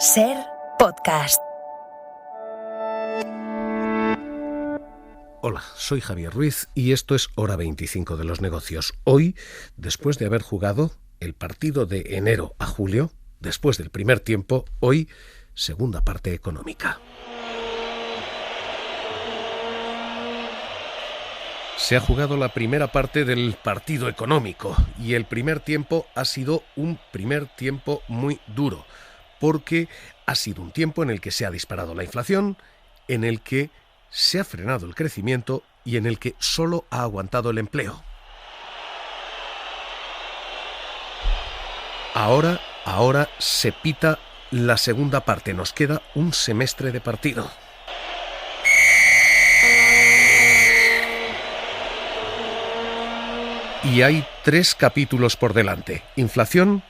SER Podcast. Hola, soy Javier Ruiz y esto es Hora 25 de los negocios. Hoy, después de haber jugado el partido de enero a julio, después del primer tiempo, hoy, segunda parte económica. Se ha jugado la primera parte del partido económico y el primer tiempo ha sido un primer tiempo muy duro, porque ha sido un tiempo en el que se ha disparado la inflación, en el que se ha frenado el crecimiento y en el que solo ha aguantado el empleo. Ahora se pita la segunda parte, nos queda un semestre de partido. Y hay 3 capítulos por delante: inflación,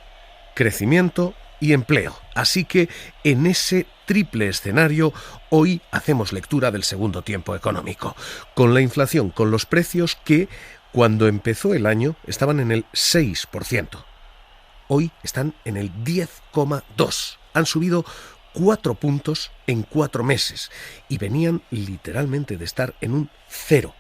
crecimiento y empleo. Así que en ese triple escenario, hoy hacemos lectura del segundo tiempo económico. Con la inflación, con los precios que cuando empezó el año estaban en el 6%. Hoy están en el 10,2%. Han subido 4 puntos en 4 meses y venían literalmente de estar en un 0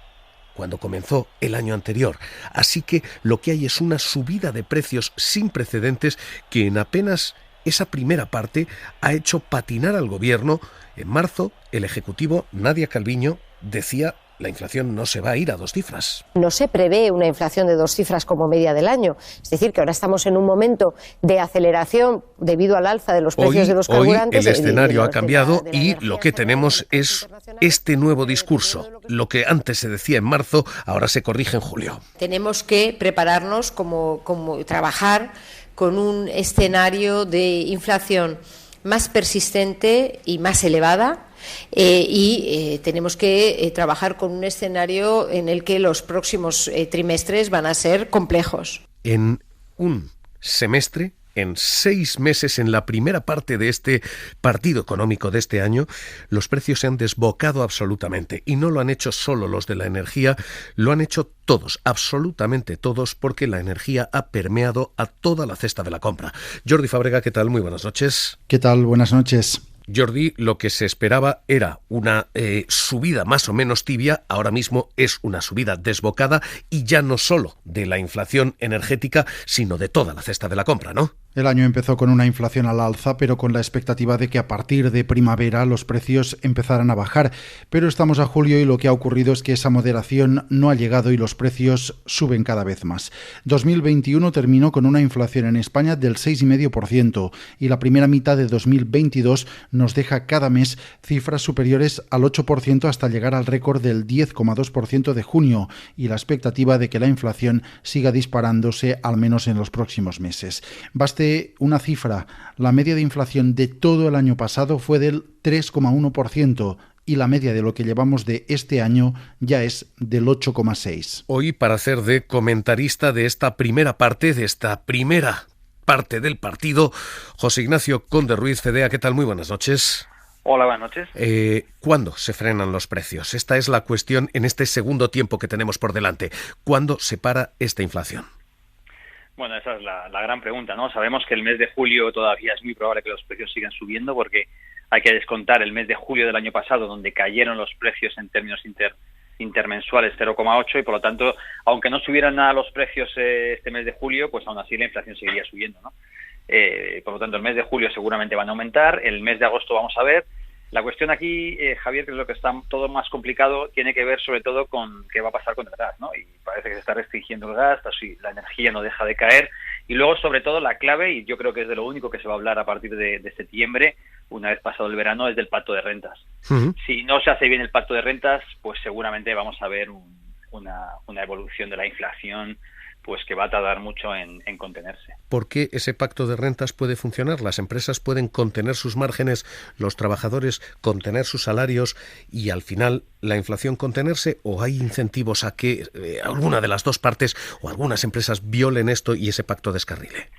cuando comenzó el año anterior. Así que lo que hay es una subida de precios sin precedentes que en apenas esa primera parte ha hecho patinar al gobierno. En marzo, el ejecutivo Nadia Calviño decía: la inflación no se va a ir a 2 cifras. No se prevé una inflación de 2 cifras como media del año. Es decir, que ahora estamos en un momento de aceleración debido al alza de los precios de los carburantes. Hoy el escenario ha cambiado y lo que tenemos es este nuevo discurso. Lo que antes se decía en marzo, ahora se corrige en julio. Tenemos que prepararnos como trabajar con un escenario de inflación más persistente y más elevada. Tenemos que trabajar con un escenario en el que los próximos trimestres van a ser complejos. En un semestre, en 6 meses, en la primera parte de este partido económico de este año, los precios se han desbocado absolutamente. Y no lo han hecho solo los de la energía, lo han hecho todos, absolutamente todos, porque la energía ha permeado a toda la cesta de la compra. Jordi Fábrega, ¿qué tal? Muy buenas noches. ¿Qué tal? Buenas noches. Jordi, lo que se esperaba era una subida más o menos tibia, ahora mismo es una subida desbocada, y ya no solo de la inflación energética, sino de toda la cesta de la compra, ¿no? El año empezó con una inflación al alza, pero con la expectativa de que a partir de primavera los precios empezaran a bajar. Pero estamos a julio y lo que ha ocurrido es que esa moderación no ha llegado y los precios suben cada vez más. 2021 terminó con una inflación en España del 6,5% y la primera mitad de 2022 nos deja cada mes cifras superiores al 8% hasta llegar al récord del 10,2% de junio y la expectativa de que la inflación siga disparándose al menos en los próximos meses. Baste una cifra: la media de inflación de todo el año pasado fue del 3,1% y la media de lo que llevamos de este año ya es del 8,6%. Hoy, para hacer de comentarista de esta primera parte del partido, José Ignacio Conde Ruiz, Fedea. ¿Qué tal? Muy buenas noches. Hola, buenas noches. ¿Cuándo se frenan los precios? Esta es la cuestión en este segundo tiempo que tenemos por delante. ¿Cuándo se para esta inflación? Bueno, esa es la gran pregunta, ¿no? Sabemos que el mes de julio todavía es muy probable que los precios sigan subiendo, porque hay que descontar el mes de julio del año pasado, donde cayeron los precios en términos intermensuales 0,8, y por lo tanto, aunque no subieran nada los precios este mes de julio, pues aún así la inflación seguiría subiendo, ¿no? Por lo tanto, el mes de julio seguramente van a aumentar, el mes de agosto vamos a ver. La cuestión aquí, Javier, que es lo que está todo más complicado, tiene que ver sobre todo con qué va a pasar con el gas, ¿no? Y parece que se está restringiendo el gas, así la energía no deja de caer. Y luego, sobre todo, la clave, y yo creo que es de lo único que se va a hablar a partir de septiembre, una vez pasado el verano, es del pacto de rentas. Uh-huh. Si no se hace bien el pacto de rentas, pues seguramente vamos a ver una evolución de la inflación pues que va a tardar mucho en contenerse. ¿Por qué ese pacto de rentas puede funcionar? ¿Las empresas pueden contener sus márgenes, los trabajadores contener sus salarios y al final la inflación contenerse? ¿O hay incentivos a que alguna de las dos partes o algunas empresas violen esto y ese pacto descarrile?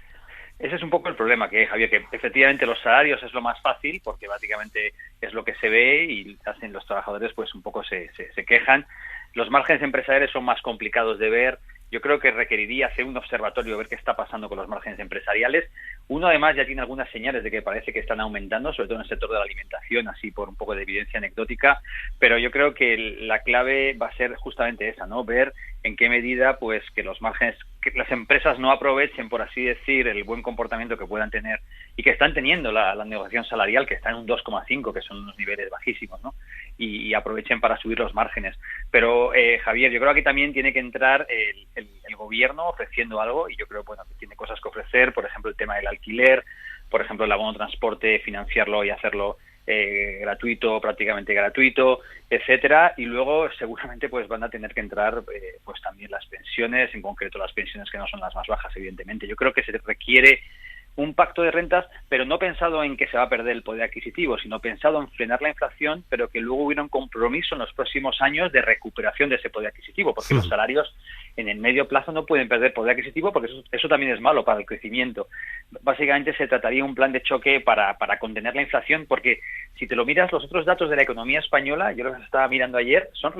Ese es un poco el problema, que Javier, que efectivamente los salarios es lo más fácil, porque básicamente es lo que se ve y hacen los trabajadores, pues un poco se quejan. Los márgenes empresariales son más complicados de ver. yo creo que requeriría hacer un observatorio, ver qué está pasando con los márgenes empresariales. Uno, además, ya tiene algunas señales de que parece que están aumentando, sobre todo en el sector de la alimentación, así por un poco de evidencia anecdótica, pero yo creo que la clave va a ser justamente esa, ¿no? Ver en qué medida pues que los márgenes, que las empresas no aprovechen, por así decir, el buen comportamiento que puedan tener y que están teniendo la negociación salarial, que está en un 2,5, que son unos niveles bajísimos, ¿no? Y aprovechen para subir los márgenes. Pero, Javier, yo creo que aquí también tiene que entrar el gobierno ofreciendo algo, y yo creo que tiene cosas que ofrecer, por ejemplo, el tema del alquiler, por ejemplo, el abono transporte, financiarlo y hacerlo gratuito, prácticamente gratuito, etcétera, y luego seguramente pues van a tener que entrar pues también las pensiones, en concreto las pensiones que no son las más bajas, evidentemente. Yo creo que se requiere un pacto de rentas, pero no pensado en que se va a perder el poder adquisitivo, sino pensado en frenar la inflación, pero que luego hubiera un compromiso en los próximos años de recuperación de ese poder adquisitivo, porque los salarios en el medio plazo no pueden perder poder adquisitivo, porque eso también es malo para el crecimiento. Básicamente se trataría un plan de choque para contener la inflación, porque si te lo miras, los otros datos de la economía española, yo los estaba mirando ayer, son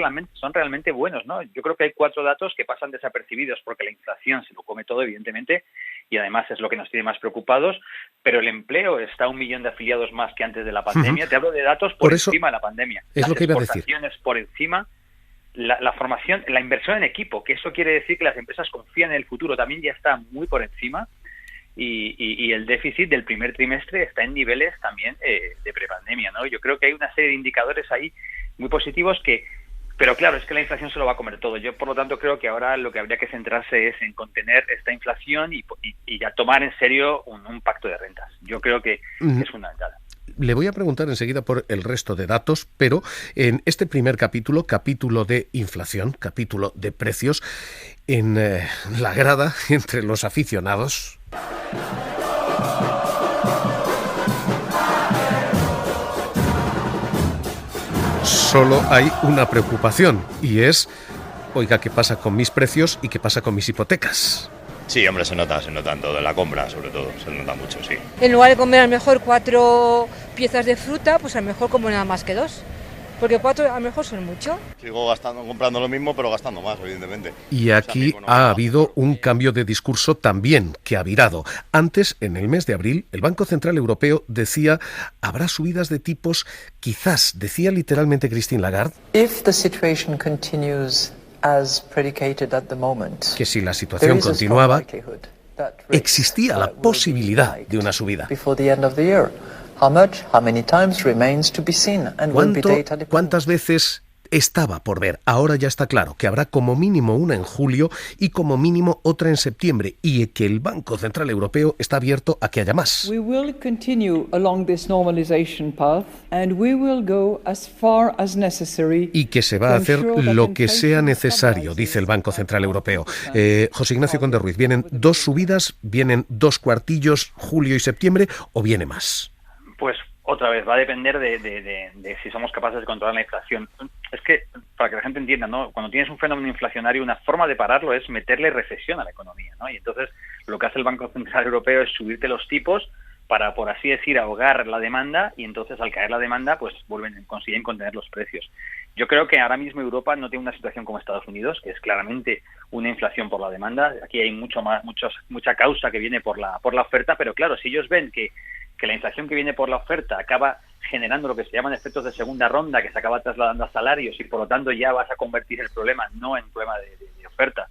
realmente buenos, ¿no? Yo creo que hay 4 datos que pasan desapercibidos, porque la inflación se lo come todo, evidentemente, y además es lo que nos tiene más preocupados, pero el empleo está 1 millón de afiliados más que antes de la pandemia. Te hablo de datos por encima de la pandemia. Es lo que iba a decir. Las exportaciones por encima, la formación, la inversión en equipo, que eso quiere decir que las empresas confían en el futuro, también ya está muy por encima, y el déficit del primer trimestre está en niveles también de prepandemia, ¿no? Yo creo que hay una serie de indicadores ahí muy positivos pero claro, es que la inflación se lo va a comer todo. Yo, por lo tanto, creo que ahora lo que habría que centrarse es en contener esta inflación y ya tomar en serio un pacto de rentas. Yo creo que es fundamental. Le voy a preguntar enseguida por el resto de datos, pero en este primer capítulo de inflación, capítulo de precios, en la grada entre los aficionados, solo hay una preocupación, y es, oiga, ¿qué pasa con mis precios y qué pasa con mis hipotecas? Sí, hombre, se nota en todo, en la compra sobre todo, se nota mucho, sí. En lugar de comer a lo mejor 4 piezas de fruta, pues a lo mejor como nada más que 2. Porque 4 a lo mejor son mucho. Sigo comprando lo mismo, pero gastando más, evidentemente. Y aquí ha habido un cambio de discurso también que ha virado. Antes, en el mes de abril, el Banco Central Europeo decía, habrá subidas de tipos, quizás, decía literalmente Christine Lagarde, If the situation continues as predicated at the moment, que si la situación continuaba, existía la posibilidad de una subida. ¿Cuántas veces estaba por ver? Ahora ya está claro que habrá como mínimo una en julio y como mínimo otra en septiembre, y que el Banco Central Europeo está abierto a que haya más. We will continue along this normalization path and we will go as far as necessary. Y que se va a hacer lo que sea necesario, dice el Banco Central Europeo. José Ignacio Conde Ruiz, ¿vienen 2 subidas, vienen 2 cuartillos, julio y septiembre, o viene más? Pues otra vez, va a depender de si somos capaces de controlar la inflación. Es que, para que la gente entienda, ¿no? Cuando tienes un fenómeno inflacionario, una forma de pararlo es meterle recesión a la economía, ¿no? Y entonces lo que hace el Banco Central Europeo es subirte los tipos para, por así decir, ahogar la demanda, y entonces al caer la demanda, pues consiguen contener los precios. Yo creo que ahora mismo Europa no tiene una situación como Estados Unidos, que es claramente una inflación por la demanda. Aquí hay mucha causa que viene por la oferta, pero claro, si ellos ven que la inflación que viene por la oferta acaba generando lo que se llaman efectos de segunda ronda, que se acaba trasladando a salarios, y por lo tanto ya vas a convertir el problema no en problema de oferta,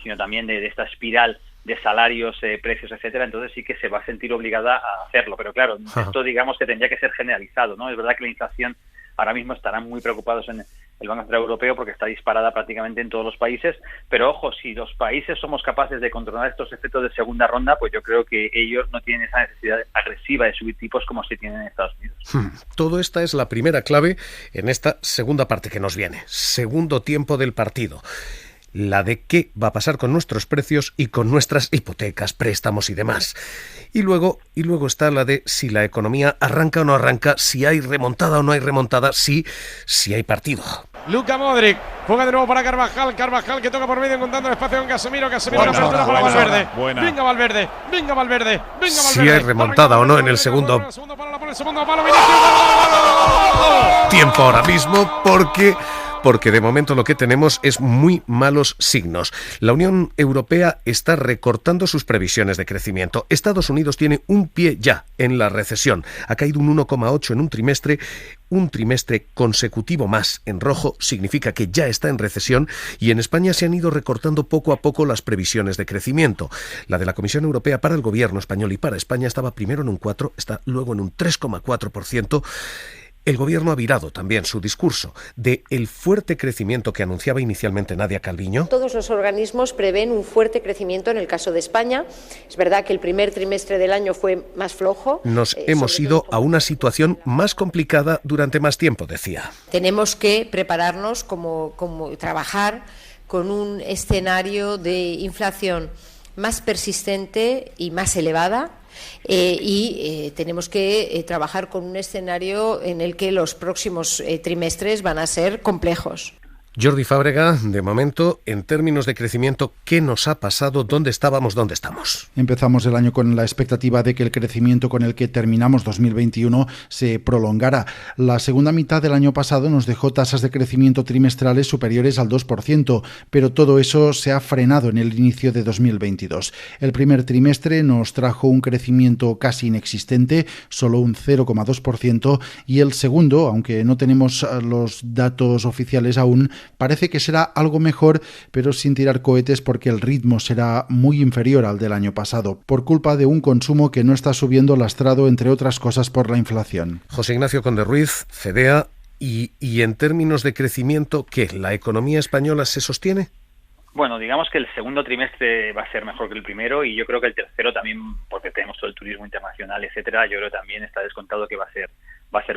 sino también de esta espiral de salarios, precios, etcétera, entonces sí que se va a sentir obligada a hacerlo. Pero claro, esto digamos que tendría que ser generalizado, ¿no? Es verdad que la inflación ahora mismo estarán muy preocupados en el Banco Central Europeo porque está disparada prácticamente en todos los países, pero ojo, si los países somos capaces de controlar estos efectos de segunda ronda, pues yo creo que ellos no tienen esa necesidad agresiva de subir tipos como se tienen en Estados Unidos. Todo esta es la primera clave en esta segunda parte que nos viene, segundo tiempo del partido. La de qué va a pasar con nuestros precios y con nuestras hipotecas, préstamos y demás. Y luego está la de si la economía arranca o no arranca, si hay remontada o no hay remontada, si hay partido. Luka Modric juega de nuevo para Carvajal que toca por medio encontrando el espacio con Casemiro la apertura para Valverde. Venga Valverde. Si hay remontada o no en el segundo. Tiempo ahora mismo, porque porque de momento lo que tenemos es muy malos signos. La Unión Europea está recortando sus previsiones de crecimiento. Estados Unidos tiene un pie ya en la recesión. Ha caído un 1,8 en un trimestre consecutivo más en rojo significa que ya está en recesión, y en España se han ido recortando poco a poco las previsiones de crecimiento. La de la Comisión Europea para el gobierno español y para España estaba primero en un 4, está luego en un 3,4%. El gobierno ha virado también su discurso de el fuerte crecimiento que anunciaba inicialmente Nadia Calviño. Todos los organismos prevén un fuerte crecimiento en el caso de España. Es verdad que el primer trimestre del año fue más flojo. Nos hemos ido a una situación más complicada durante más tiempo, decía. Tenemos que prepararnos como trabajar con un escenario de inflación más persistente y más elevada. Tenemos que trabajar con un escenario en el que los próximos trimestres van a ser complejos. Jordi Fábrega, de momento, en términos de crecimiento, ¿qué nos ha pasado? ¿Dónde estábamos? ¿Dónde estamos? Empezamos el año con la expectativa de que el crecimiento con el que terminamos 2021 se prolongara. La segunda mitad del año pasado nos dejó tasas de crecimiento trimestrales superiores al 2%, pero todo eso se ha frenado en el inicio de 2022. El primer trimestre nos trajo un crecimiento casi inexistente, solo un 0,2%, y el segundo, aunque no tenemos los datos oficiales aún, parece que será algo mejor, pero sin tirar cohetes porque el ritmo será muy inferior al del año pasado, por culpa de un consumo que no está subiendo lastrado, entre otras cosas, por la inflación. José Ignacio Conde Ruiz, CEDEA, y en términos de crecimiento, ¿qué? ¿La economía española se sostiene? Bueno, digamos que el segundo trimestre va a ser mejor que el primero, y yo creo que el tercero también, porque tenemos todo el turismo internacional, etcétera, yo creo que también está descontado que va a ser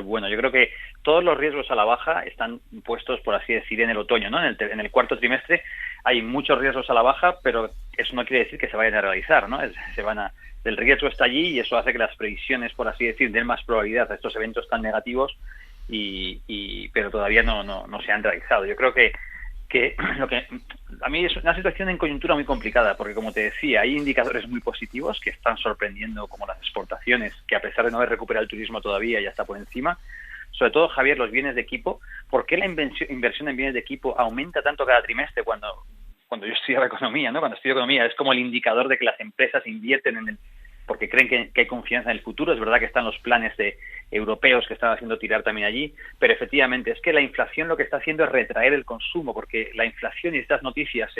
bueno. Yo creo que todos los riesgos a la baja están puestos, por así decir, en el otoño, ¿no? En el cuarto trimestre hay muchos riesgos a la baja, pero eso no quiere decir que se vayan a realizar, ¿no? El riesgo está allí, y eso hace que las previsiones, por así decir, den más probabilidad a estos eventos tan negativos, pero todavía no se han realizado. Yo creo que a mí es una situación en coyuntura muy complicada, porque, como te decía, hay indicadores muy positivos que están sorprendiendo, como las exportaciones, que a pesar de no haber recuperado el turismo todavía, ya está por encima. Sobre todo, Javier, los bienes de equipo. ¿Por qué la inversión en bienes de equipo aumenta tanto cada trimestre cuando yo estudiaba economía, ¿no? Cuando estudio economía es como el indicador de que las empresas invierten porque creen que hay confianza en el futuro. Es verdad que están los planes europeos que están haciendo tirar también allí, pero efectivamente es que la inflación lo que está haciendo es retraer el consumo, porque la inflación y estas noticias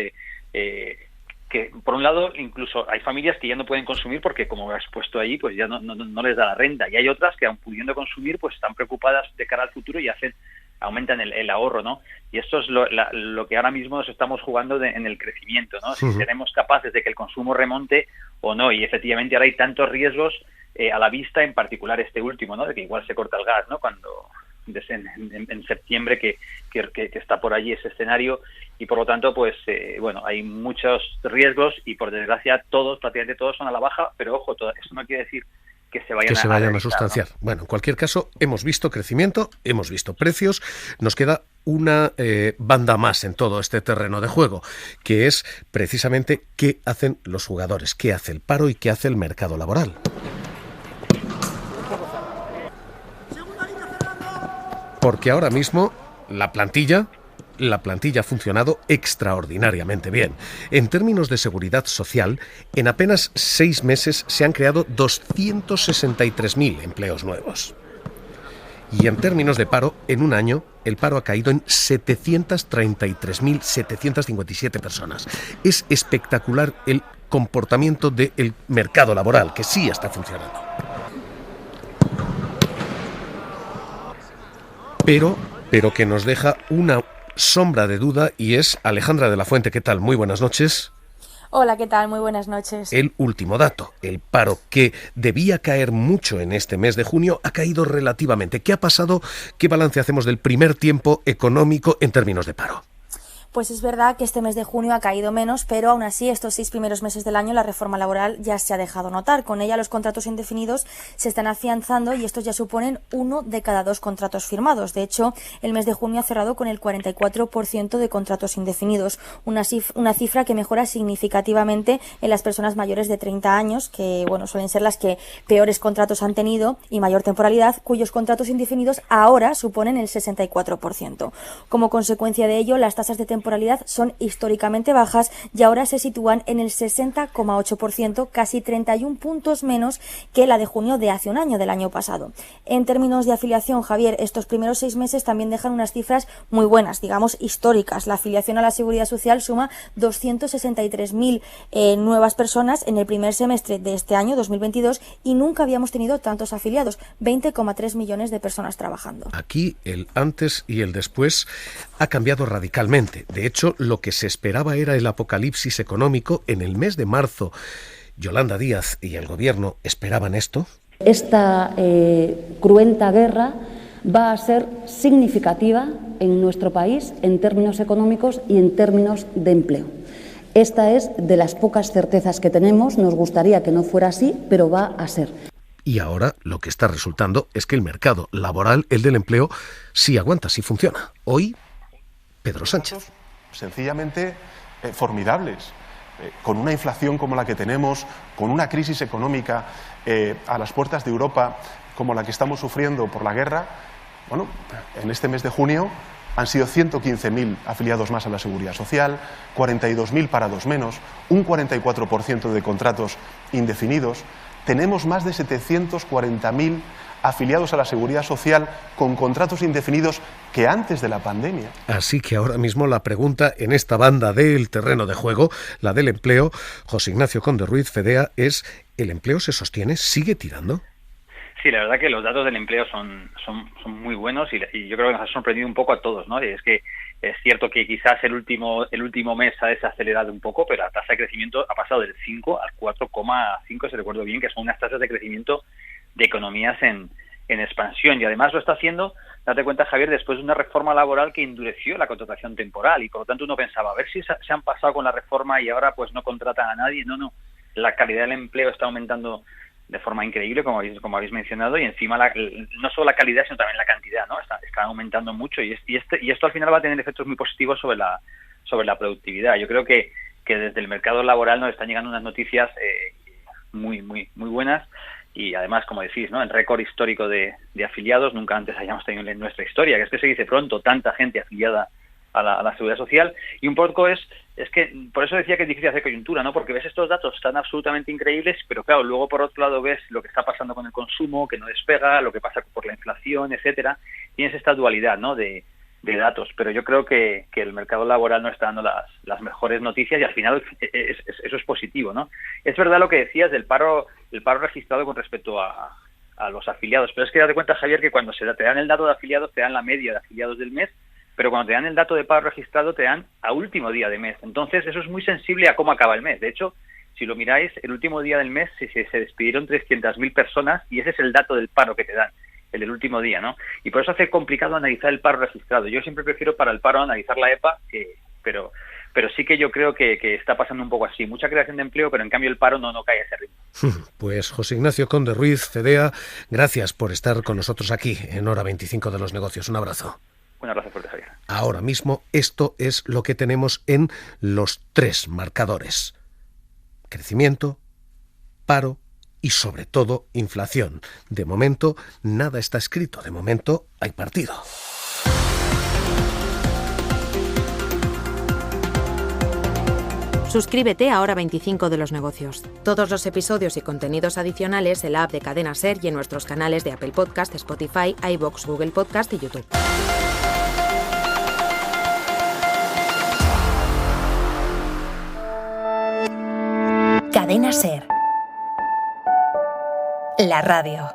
que, por un lado, incluso hay familias que ya no pueden consumir porque, como has puesto ahí, pues ya no les da la renta, y hay otras que, aun pudiendo consumir, pues están preocupadas de cara al futuro y aumentan el ahorro, ¿no? Y esto es lo que ahora mismo nos estamos jugando en el crecimiento, ¿no? Si seremos capaces de que el consumo remonte o no, y efectivamente ahora hay tantos riesgos a la vista, en particular este último, ¿no? De que igual se corta el gas, ¿no? Cuando en septiembre que está por allí ese escenario, y por lo tanto, pues hay muchos riesgos, y por desgracia prácticamente todos son a la baja, pero ojo, eso no quiere decir que se vayan a sustanciar, ¿no? Bueno, en cualquier caso, hemos visto crecimiento, hemos visto precios, nos queda una banda más en todo este terreno de juego, que es precisamente qué hacen los jugadores, qué hace el paro y qué hace el mercado laboral. Porque ahora mismo la plantilla ha funcionado extraordinariamente bien. En términos de seguridad social, en apenas 6 meses se han creado 263.000 empleos nuevos. Y en términos de paro, en un año, el paro ha caído en 733.757 personas. Es espectacular el comportamiento del mercado laboral, que sí está funcionando. Pero que nos deja una sombra de duda, y es Alejandra de la Fuente. ¿Qué tal? Muy buenas noches. Hola, ¿qué tal? Muy buenas noches. El último dato, el paro, que debía caer mucho en este mes de junio, ha caído relativamente. ¿Qué ha pasado? ¿Qué balance hacemos del primer tiempo económico en términos de paro? Pues es verdad que este mes de junio ha caído menos, pero aún así estos 6 primeros meses del año la reforma laboral ya se ha dejado notar. Con ella los contratos indefinidos se están afianzando y estos ya suponen 1 de cada 2 contratos firmados. De hecho, el mes de junio ha cerrado con el 44% de contratos indefinidos, una cifra que mejora significativamente en las personas mayores de 30 años, que suelen ser las que peores contratos han tenido y mayor temporalidad, cuyos contratos indefinidos ahora suponen el 64%. Como consecuencia de ello, las tasas de temporalidad son históricamente bajas y ahora se sitúan en el 60,8%, casi 31 puntos menos que la de junio de hace un año, del año pasado. En términos de afiliación, Javier, estos primeros 6 meses también dejan unas cifras muy buenas, digamos históricas. La afiliación a la Seguridad Social suma 263.000 nuevas personas en el primer semestre de este año, 2022, y nunca habíamos tenido tantos afiliados, 20,3 millones de personas trabajando. Aquí el antes y el después ha cambiado radicalmente. De hecho, lo que se esperaba era el apocalipsis económico en el mes de marzo. Yolanda Díaz y el Gobierno esperaban esto. Esta cruenta guerra va a ser significativa en nuestro país en términos económicos y en términos de empleo. Esta es de las pocas certezas que tenemos. Nos gustaría que no fuera así, pero va a ser. Y ahora lo que está resultando es que el mercado laboral, el del empleo, sí aguanta, sí funciona. Hoy, Pedro Sánchez. Sencillamente formidables. Con una inflación como la que tenemos, con una crisis económica a las puertas de Europa como la que estamos sufriendo por la guerra, en este mes de junio han sido 115.000 afiliados más a la Seguridad Social, 42.000 parados menos, un 44% de contratos indefinidos. Tenemos más de 740.000 afiliados a la Seguridad Social con contratos indefinidos que antes de la pandemia. Así que ahora mismo la pregunta en esta banda del terreno de juego, la del empleo, José Ignacio Conde Ruiz, Fedea, es: ¿el empleo se sostiene? ¿Sigue tirando? Sí, la verdad que los datos del empleo son muy buenos y yo creo que nos ha sorprendido un poco a todos, ¿no? Y es que es cierto que quizás el último mes ha desacelerado un poco, pero la tasa de crecimiento ha pasado del 5 al 4,5, si recuerdo bien, que son unas tasas de crecimiento de economías en expansión. Y además lo está haciendo, date cuenta, Javier, después de una reforma laboral que endureció la contratación temporal y por lo tanto uno pensaba, a ver si se han pasado con la reforma y ahora pues no contratan a nadie. No, la calidad del empleo está aumentando de forma increíble, como habéis mencionado, y encima no solo la calidad, sino también la cantidad, ¿no? Está aumentando mucho y esto al final va a tener efectos muy positivos sobre la productividad. Yo creo que desde el mercado laboral nos están llegando unas noticias muy buenas y además, como decís, ¿no? El récord histórico de afiliados, nunca antes hayamos tenido en nuestra historia, que es que se dice pronto, tanta gente afiliada a la Seguridad Social, y un poco es que por eso decía que es difícil hacer coyuntura, ¿no? Porque ves estos datos tan absolutamente increíbles, pero claro, luego por otro lado ves lo que está pasando con el consumo, que no despega, lo que pasa por la inflación, etcétera. Tienes esta dualidad, ¿no? de datos, pero yo creo que el mercado laboral no está dando las mejores noticias y al final eso es positivo, ¿no? Es verdad lo que decías del paro registrado con respecto a los afiliados, pero es que date cuenta, Javier, que cuando te dan el dato de afiliados te dan la media de afiliados del mes, pero cuando te dan el dato de paro registrado te dan a último día de mes. Entonces eso es muy sensible a cómo acaba el mes. De hecho, si lo miráis, el último día del mes se despidieron 300.000 personas y ese es el dato del paro que te dan, el del último día, ¿no? Y por eso hace complicado analizar el paro registrado. Yo siempre prefiero para el paro analizar la EPA, pero sí que yo creo que está pasando un poco así. Mucha creación de empleo, pero en cambio el paro no cae a ese ritmo. Pues José Ignacio Conde Ruiz, Fedea, gracias por estar con nosotros aquí en Hora 25 de los Negocios. Un abrazo. Un abrazo fuerte, Javier. Ahora mismo esto es lo que tenemos en los 3 marcadores: crecimiento, paro y sobre todo inflación. De momento nada está escrito, de momento hay partido. Suscríbete a Hora 25 de los Negocios. Todos los episodios y contenidos adicionales en la app de Cadena SER y en nuestros canales de Apple Podcast, Spotify, iVoox, Google Podcast y YouTube. Cadena SER. La radio.